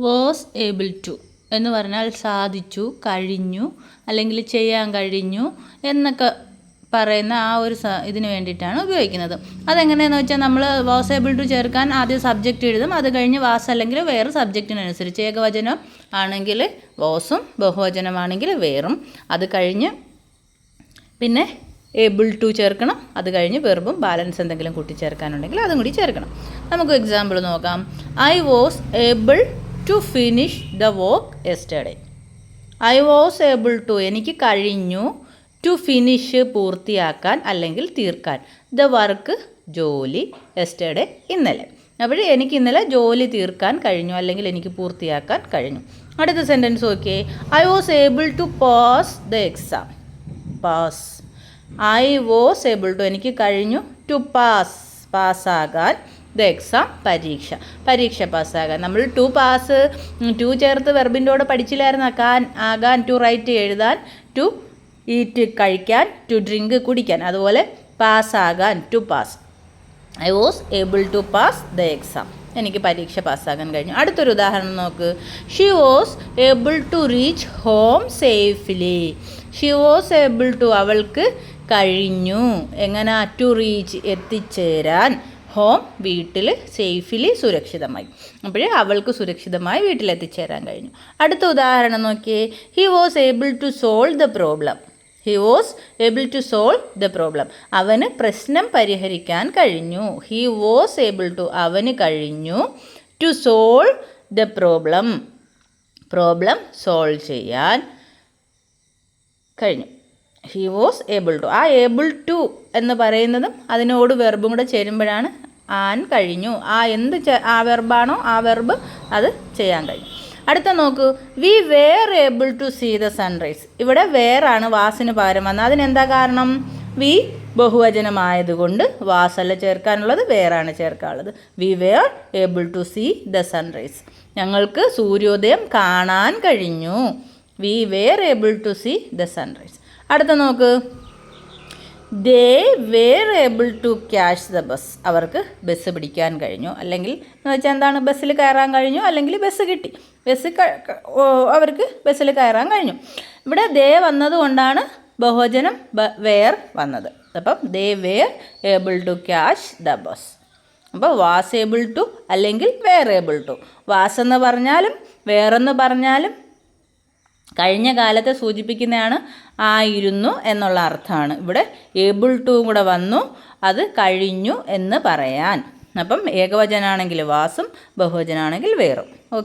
Was able to എന്ന് പറഞ്ഞാൽ സാധിച്ചു, കഴിഞ്ഞു, അല്ലെങ്കിൽ ചെയ്യാൻ കഴിഞ്ഞു എന്നൊക്കെ പറയുന്ന ആ ഒരു ഇതിന് വേണ്ടിയിട്ടാണ് ഉപയോഗിക്കുന്നത്. അതെങ്ങനെയാണെന്ന് വെച്ചാൽ നമ്മൾ വാസ് ഏബിൾ ടു ചേർക്കാൻ ആദ്യം സബ്ജക്റ്റ് എഴുതും. അത് കഴിഞ്ഞ് വാസ് അല്ലെങ്കിൽ വേറെ സബ്ജക്റ്റിനനുസരിച്ച് ഏകവചനം ആണെങ്കിൽ വാസും ബഹുവചനമാണെങ്കിൽ വേറും. അത് കഴിഞ്ഞ് പിന്നെ ഏബിൾ ടു ചേർക്കണം. അത് കഴിഞ്ഞ് വെർബും ബാലൻസ് എന്തെങ്കിലും കൂട്ടിച്ചേർക്കാനുണ്ടെങ്കിൽ അതും കൂടി ചേർക്കണം. നമുക്ക് എക്സാമ്പിൾ നോക്കാം. I was able to finish the work yesterday. I was able to എനിക്ക് കഴിഞ്ഞു, ടു ഫിനിഷ് പൂർത്തിയാക്കാൻ അല്ലെങ്കിൽ തീർക്കാൻ, ദ വർക്ക് ജോലി, യെസ്റ്റർഡേ ഇന്നലെ. അപ്പോൾ എനിക്ക് ഇന്നലെ ജോലി തീർക്കാൻ കഴിഞ്ഞു അല്ലെങ്കിൽ എനിക്ക് പൂർത്തിയാക്കാൻ കഴിഞ്ഞു. അടുത്ത സെൻറ്റൻസ് നോക്കിയേ. I was able to pass the exam. Pass. I was able to എനിക്ക് കഴിഞ്ഞു, ടു പാസ്സാകാൻ, ദ എക്സാം പരീക്ഷ പാസ്സാകാൻ. നമ്മൾ ടു പാസ് ടു ചേർത്ത് വെർബിൻ്റെ കൂടെ പഠിച്ചില്ലായിരുന്നു. ആകാൻ, ടു റൈറ്റ് എഴുതാൻ, ടു ഈറ്റ് കഴിക്കാൻ, ടു ഡ്രിങ്ക് കുടിക്കാൻ. അതുപോലെ പാസ്സാകാൻ, to pass. I was able to pass the exam. എനിക്ക് പരീക്ഷ പാസ്സാകാൻ കഴിഞ്ഞു. അടുത്തൊരു ഉദാഹരണം നോക്ക്. She was able to reach home safely. She was able to അവൾക്ക് കഴിഞ്ഞു. എങ്ങനെ? ടു റീച്ച് എത്തിച്ചേരാൻ, ഹോം വീട്ടിൽ, സേഫ്ലി സുരക്ഷിതമായി. അപ്പോഴേ അവൾക്ക് സുരക്ഷിതമായി വീട്ടിലെത്തിച്ചേരാൻ കഴിഞ്ഞു. അടുത്ത ഉദാഹരണം നോക്കിയേ. He was able to solve the problem. He was able to solve the problem. അവന് പ്രശ്നം പരിഹരിക്കാൻ കഴിഞ്ഞു. ഹി വാസ് ഏബിൾ ടു അവന് കഴിഞ്ഞു, to solve the problem solve ചെയ്യാൻ കഴിഞ്ഞു. He was able to. ആ ഏബിൾ ടു എന്ന് പറയുന്നതും അതിനോട് വെർബും കൂടെ ചേരുമ്പോഴാണ് ആൻ കഴിഞ്ഞു. ആ വെർബാണോ ആ വെർബ് അത് ചെയ്യാൻ കഴിഞ്ഞു. അടുത്ത നോക്കൂ. We were able to see the sunrise. ഇവിടെ വേറാണ് വാസിന് പകരം വന്നത്. അതിനെന്താ കാരണം? വി ബഹുവചനമായതുകൊണ്ട് വാസല്ല ചേർക്കാനുള്ളത്, വേറാണ് ചേർക്കാനുള്ളത്. We were able to see the sunrise. ഞങ്ങൾക്ക് സൂര്യോദയം കാണാൻ കഴിഞ്ഞു. We were able to see the sunrise. അടുത്ത നോക്ക്. They were able to catch the bus. അവർക്ക് ബസ് പിടിക്കാൻ കഴിഞ്ഞു. അല്ലെങ്കിൽ എന്ന് വെച്ചാൽ എന്താണ്? ബസ്സിൽ കയറാൻ കഴിഞ്ഞു, അല്ലെങ്കിൽ ബസ് കിട്ടി. അവർക്ക് ബസ്സിൽ കയറാൻ കഴിഞ്ഞു. ഇവിടെ ദേ വന്നതുകൊണ്ടാണ് ബഹുവചനം വേർ വന്നത്. അപ്പം they were able to catch the bus. അപ്പോൾ വാസ് ഏബിൾ ടു അല്ലെങ്കിൽ വേർ ഏബിൾ ടു. വാസ് എന്ന് പറഞ്ഞാലും വേറെന്ന് പറഞ്ഞാലും കഴിഞ്ഞ കാലത്തെ സൂചിപ്പിക്കുന്നതാണ്. ആയിരുന്നു എന്നുള്ള അർത്ഥമാണ്. ഇവിടെ ഏബിൾ ടു കൂടെ വന്നു, അത് കഴിഞ്ഞു എന്ന് പറയാൻ. അപ്പം ഏകവചനാണെങ്കിൽ വാസും ബഹുവചനാണെങ്കിൽ വേറും. ഓക്കെ.